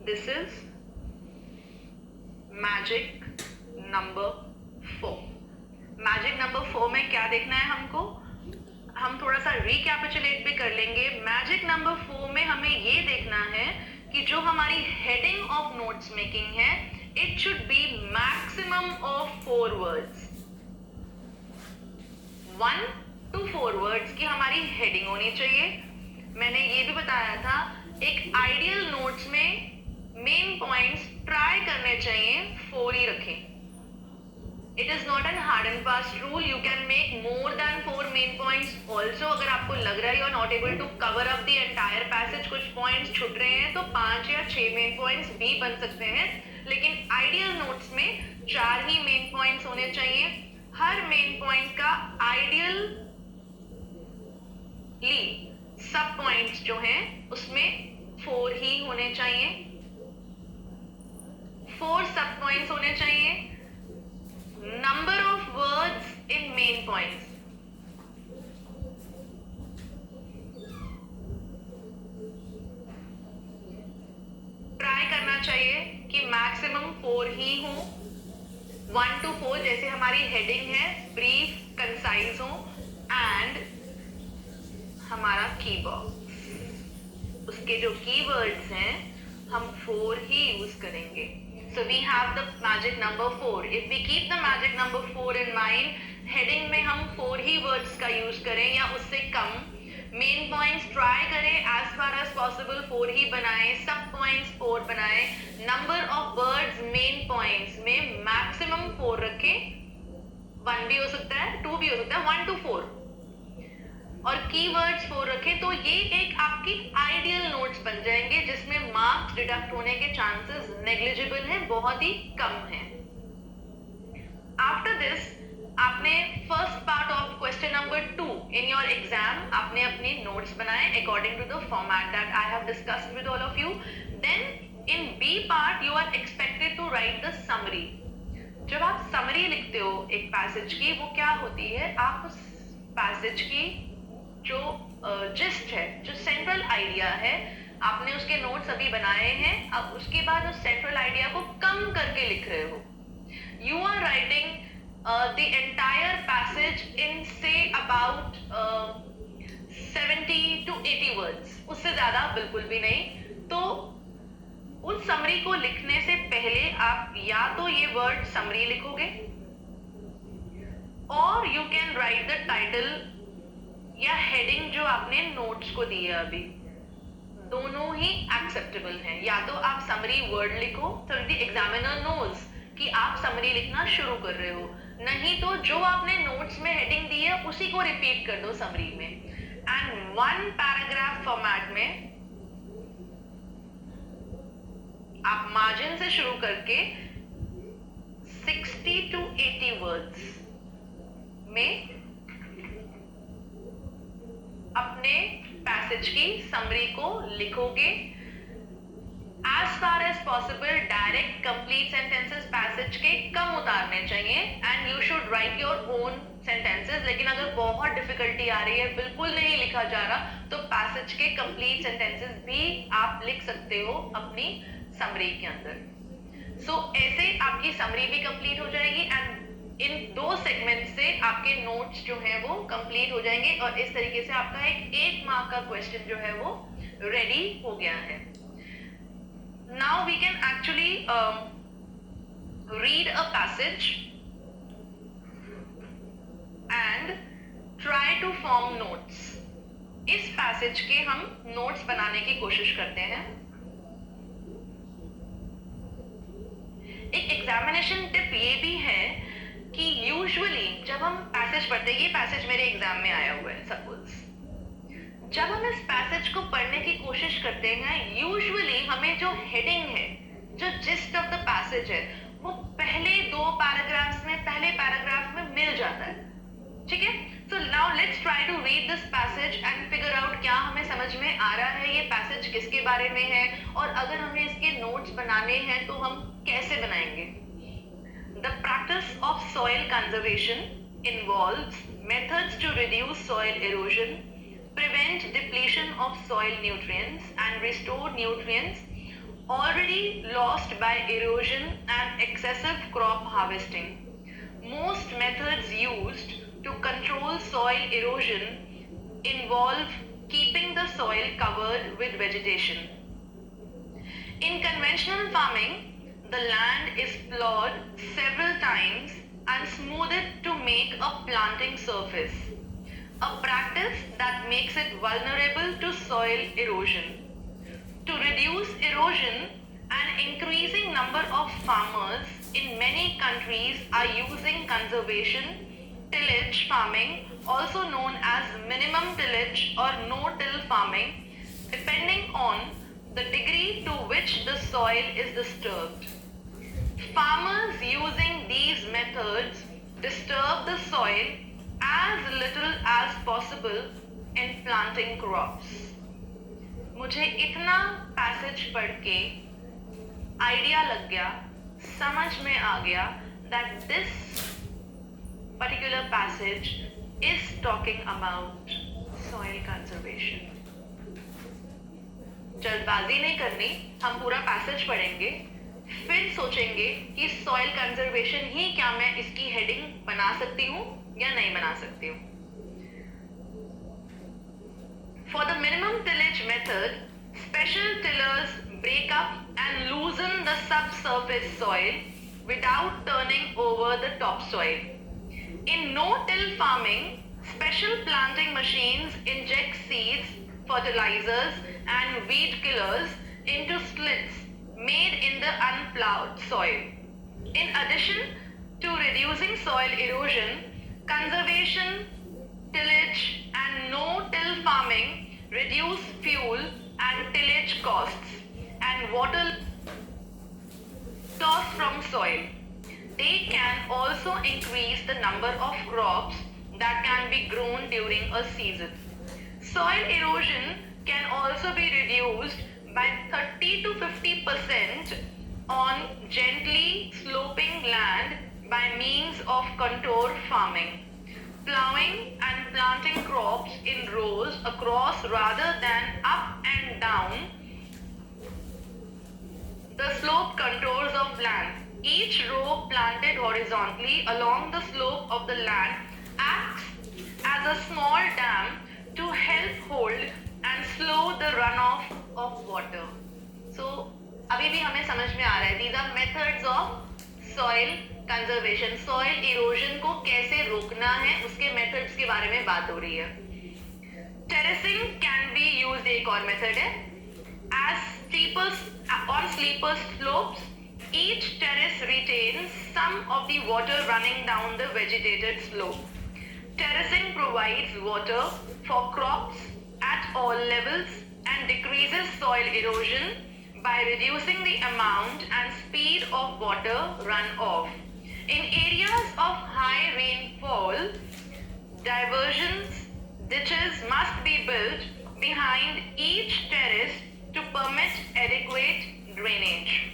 This is magic number 4। Magic number 4 में क्या देखना है हमको? हम थोड़ा सा रिकैपिचुलेट भी कर लेंगे। मैजिक नंबर 4 में हमें ये देखना है कि जो हमारी हेडिंग ऑफ नोट्स मेकिंग है, it should be maximum of 4 words. 1 to 4 words की हमारी हेडिंग होनी चाहिए। मैंने ये भी बताया था, एक आइडियल नोट्स में मेन पॉइंट्स ट्राई करने चाहिए 4 ही रखें। It is not an hard and fast rule. You can make more than 4 main points also. अगर आपको लग रहा है you are not able to cover up the entire passage, कुछ points छूट रहे हैं, तो 5 या 6 main points भी बन सकते हैं। लेकिन ideal notes में 4 ही main points होने चाहिए। हर main point का ideally सब points जो हैं उसमें 4 ही होने चाहिए। 4 सब points होने चाहिए। Number of words in main points. Try करना चाहिए कि मैक्सिमम 4 ही हो। 1 to 4 जैसे हमारी हेडिंग है, ब्रीफ कंसाइज हो, एंड हमारा की बॉक्स, उसके जो कीवर्ड्स हैं हम 4 ही यूज करेंगे। So we have the magic number 4. If we keep the magic number 4 in mind, heading में हम 4 ही words का use करें या उससे कम। Main points try करें as far as possible 4 ही बनाएं, सब points 4 बनाएं। Number of words main points में maximum 4 रखें। 1 भी हो सकता है, 2 भी हो सकता है, 1 to 4 और कीवर्ड्स 4 रखें, तो ये एक आपकी आइडियल नोट्स बन जाएंगे जिसमें मार्क्स डिडक्ट होने के चांसेस नेग्लिजिबल हैं, बहुत ही कम हैं। आफ्टर दिस आपने first part of question number 2 in your exam आपने अपनी नोट्स बनाए according to the format that I have discussed with all of you. Then in B part you are expected to write the summary. जब आप summary लिखते हो एक passage की, वो क्या होती है, आप उस पैसेज की जो जिस्ट है, जो सेंट्रल आइडिया है, आपने उसके नोट्स अभी बनाए हैं, अब उसके बाद उस सेंट्रल आइडिया को कम करके लिख रहे हो। You are writing the entire passage in से अबाउट 70 to 80 वर्ड्स, उससे ज्यादा बिल्कुल भी नहीं। तो उस समरी को लिखने से पहले आप या तो ये वर्ड समरी लिखोगे, और you can write the title या हेडिंग जो आपने नोट्स को दी है अभी, दोनों ही एक्सेप्टेबल हैं। या तो आप समरी वर्ड लिखो so the examiner knows कि आप समरी लिखना शुरू कर रहे हो, नहीं तो जो आपने नोट्स में हेडिंग दी है उसी को रिपीट कर दो समरी में। एंड 1 पैराग्राफ फॉर्मेट में आप मार्जिन से शुरू करके 60 to 80 वर्ड्स में अपने पैसेज की समरी को लिखोगे। As far as possible direct complete sentences passage के कम उतारने चाहिए, and you should write your own sentences. लेकिन अगर बहुत डिफिकल्टी आ रही है, बिल्कुल नहीं लिखा जा रहा, तो पैसेज के कंप्लीट सेंटेंसेस भी आप लिख सकते हो अपनी समरी के अंदर। सो ऐसे आपकी समरी भी कंप्लीट हो जाएगी, एंड इन 2 सेगमेंट से आपके नोट्स जो हैं वो कंप्लीट हो जाएंगे, और इस तरीके से आपका एक मार्क का क्वेश्चन जो है वो रेडी हो गया है। Now we can actually read a passage and try to form notes. इस पैसेज के हम नोट्स बनाने की कोशिश करते हैं। एक एग्जामिनेशन टिप ये भी है कि यूजुअली जब हम पैसेज पढ़ते हैं, ये पैसेज मेरे एग्जाम में आया हुआ है सपोज, जब हम इस पैसेज को पढ़ने की कोशिश करते हैं, यूजुअली हमें जो हेडिंग है, जो जिस्ट ऑफ द पैसेज है, वो पहले 2 पैराग्राफ्स में, पहले पैराग्राफ में मिल जाता है। ठीक है, so now let's try to read this passage and figure out क्या हमें समझ में आ रहा है, ये पैसेज किसके बारे में है, और अगर हमें इसके नोट्स बनाने हैं तो हम कैसे बनाएंगे। The practice of soil conservation involves methods to reduce soil erosion, prevent depletion of soil nutrients, and restore nutrients already lost by erosion and excessive crop harvesting. Most methods used to control soil erosion involve keeping the soil covered with vegetation. In conventional farming, the land is plowed several times and smoothed to make a planting surface, a practice that makes it vulnerable to soil erosion. To reduce erosion, an increasing number of farmers in many countries are using conservation tillage farming, also known as minimum tillage or no-till farming, depending on the degree to which the soil is disturbed. Farmers using these methods disturb the soil as little as possible in planting crops. मुझे इतना passage पढ़ के idea लग गया, समझ में आ गया that this particular passage is talking about soil conservation. जल्दबाजी नहीं करनी, हम पूरा पैसेज पढ़ेंगे, फिर सोचेंगे कि सॉइल कंजर्वेशन ही क्या मैं इसकी हेडिंग बना सकती हूँ या नहीं बना सकती हूँ. For the minimum tillage method, special tillers break up and loosen the subsurface soil without turning over the topsoil. In no-till farming, special planting machines inject seeds, fertilizers and weed killers into slits made in the unplowed soil. In addition to reducing soil erosion, conservation, tillage and no-till farming reduce fuel and tillage costs and water loss from soil. They can also increase the number of crops that can be grown during a season. Soil erosion can also be reduced by 30 to 50% on gently sloping land by means of contour farming. Plowing and planting crops in rows across rather than up and down the slope contours of land. Each row planted horizontally along the slope of the land acts as a small dam to help hold and slow the runoff of water. So, अभी भी हमें समझ में आ रहा है. These are methods of soil conservation. Soil erosion को कैसे रोकना है, उसके methods के बारे में बात हो रही है. Terracing can be used, एक और method है. On steeper slopes, each terrace retains some of the water running down the vegetated slope. Terracing provides water for crops at all levels and decreases soil erosion by reducing the amount and speed of water runoff. In areas of high rainfall, diversions, ditches must be built behind each terrace to permit adequate drainage.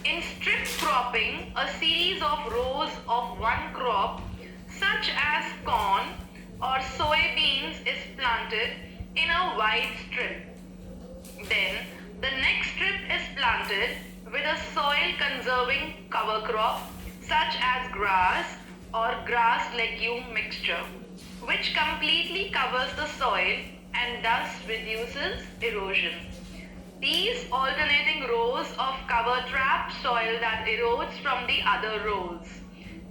In strip cropping, a series of rows of one crop, such as corn or soybeans, is planted in a wide strip. Then, the next strip is planted with a soil-conserving cover crop, such as grass or grass-legume mixture, which completely covers the soil and thus reduces erosion. These alternating rows of cover trap soil that erodes from the other rows,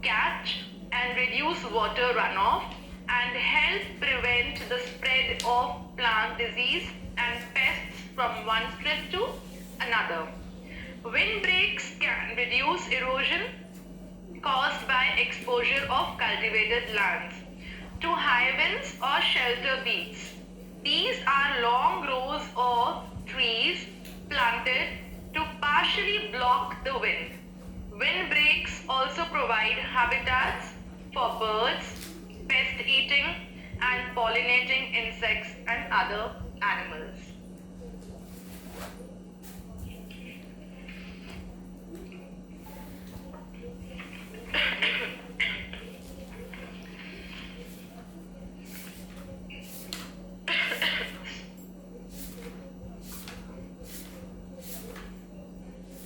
catch and reduce water runoff and help prevent the spread of plant disease and pests from one strip to another. Windbreaks can reduce erosion caused by exposure of cultivated lands to high winds or shelter beats. These are long rows of trees planted to partially block the wind. Windbreaks also provide habitats for birds, pest eating and pollinating insects and other animals.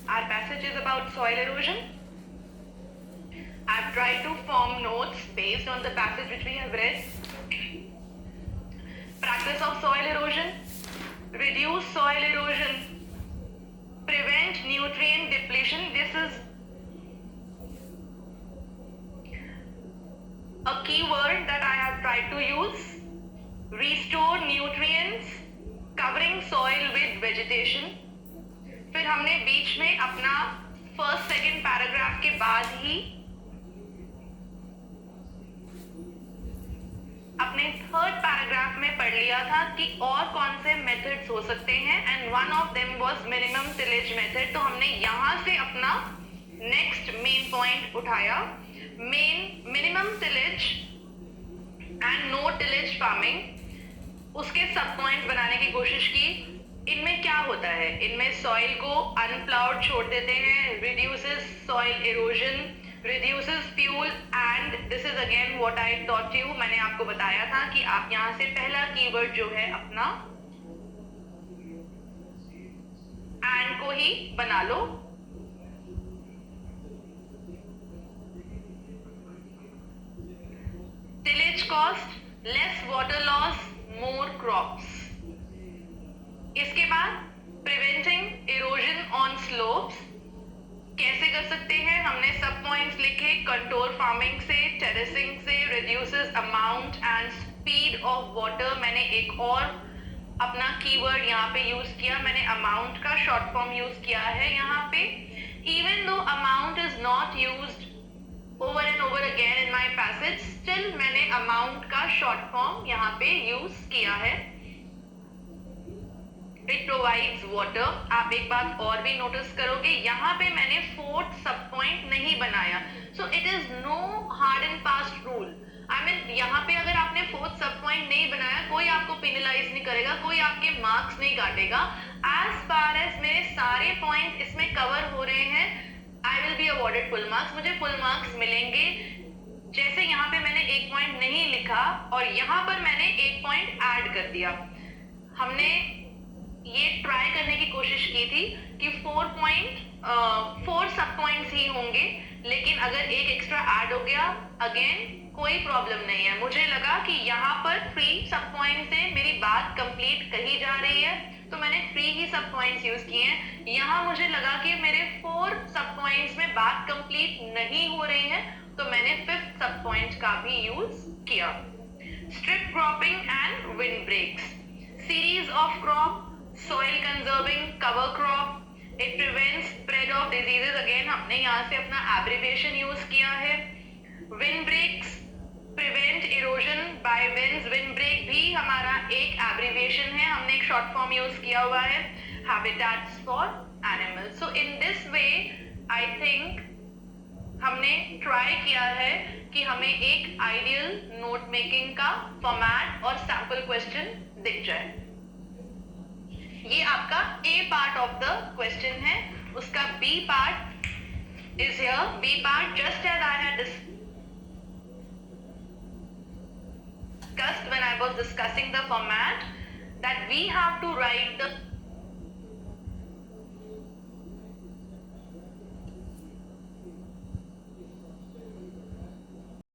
Our passage is about soil erosion. I've tried to form notes based on the passage which we have read. Practice of soil erosion, reduce soil erosion, prevent nutrient depletion. This is a key word that I have tried to use. Restore nutrients, covering soil with vegetation. फिर हमने बीच में अपना first second paragraph के बाद ही अपने third paragraph में पढ़ लिया था कि और कौन से मेथड्स हो सकते हैं, and one of them was minimum tillage method. तो हमने यहां से अपना नेक्स्ट मेन पॉइंट उठाया. Minimum tillage and no tillage farming, उसके सब पॉइंट्स बनाने की कोशिश की. इनमें क्या होता है, इनमें सॉइल को अनप्लाउड छोड़ देते हैं, reduces soil erosion, reduces fuel, and this is again what I taught you. मैंने आपको बताया था कि आप यहां से पहला कीवर्ड जो है अपना एंड को ही बना लो. Tillage cost, less water loss, more crops. इसके बाद प्रिवेंटिंग इरोजन ऑन स्लोप्स कैसे कर सकते हैं, हमने सब पॉइंट्स लिखे. कंट्रोल फार्मिंग से, टेरेसिंग से, reduces amount and speed of water. मैंने एक और अपना कीवर्ड यहाँ पे यूज किया. मैंने अमाउंट का शॉर्ट फॉर्म यूज किया है यहाँ पे. Even though amount is not used over and over again in my passage, still मैंने amount का short form यहाँ पे use किया है. It provides water. आप एक बात और भी notice करोगे, यहाँ पे मैंने fourth sub point नहीं बनाया. So it is no hard and fast rule. I mean यहाँ पे अगर आपने fourth sub point नहीं बनाया, कोई आपको penalize नहीं करेगा, कोई आपके marks नहीं काटेगा. As far as मेरे सारे points इसमें cover हो रहे हैं, I will be awarded full marks. मुझे full marks मिलेंगे. जैसे यहाँ पे मैंने एक पॉइंट नहीं लिखा और यहाँ पर मैंने एक पॉइंट ऐड कर दिया. हमने ये ट्राई करने की कोशिश की थी कि 4 सब पॉइंट्स ही होंगे, लेकिन अगर एक एक्स्ट्रा ऐड हो गया अगेन कोई प्रॉब्लम नहीं है. मुझे लगा कि यहाँ पर 3 सब पॉइंट से मेरी बात कंप्लीट कही जा रही है, तो मैंने 3 ही सब पॉइंट्स यूज किए हैं. यहाँ मुझे लगा कि मेरे 4 सब पॉइंट्स में बात कंप्लीट नहीं हो रही है, तो मैंने 5th सब पॉइंट का भी यूज किया. Strip cropping and wind breaks, series of crop, soil conserving, cover crop. It prevents spread of diseases. Again हमने यहाँ से अपना एब्रिविएशन यूज किया है. Wind breaks, prevent erosion by winds. Wind break भी हमारा एक एब्रिविएशन है, हमने एक शॉर्ट फॉर्म यूज किया हुआ है. Habitats for animals. So in this way I think हमने ट्राई किया है कि हमें एक आइडियल नोट मेकिंग का फॉर्मेट और सैंपल क्वेश्चन दिख जाए. ये आपका A part of the question है. उसका B part is here. B part just as I had discussed when I was discussing the format, that we have to write the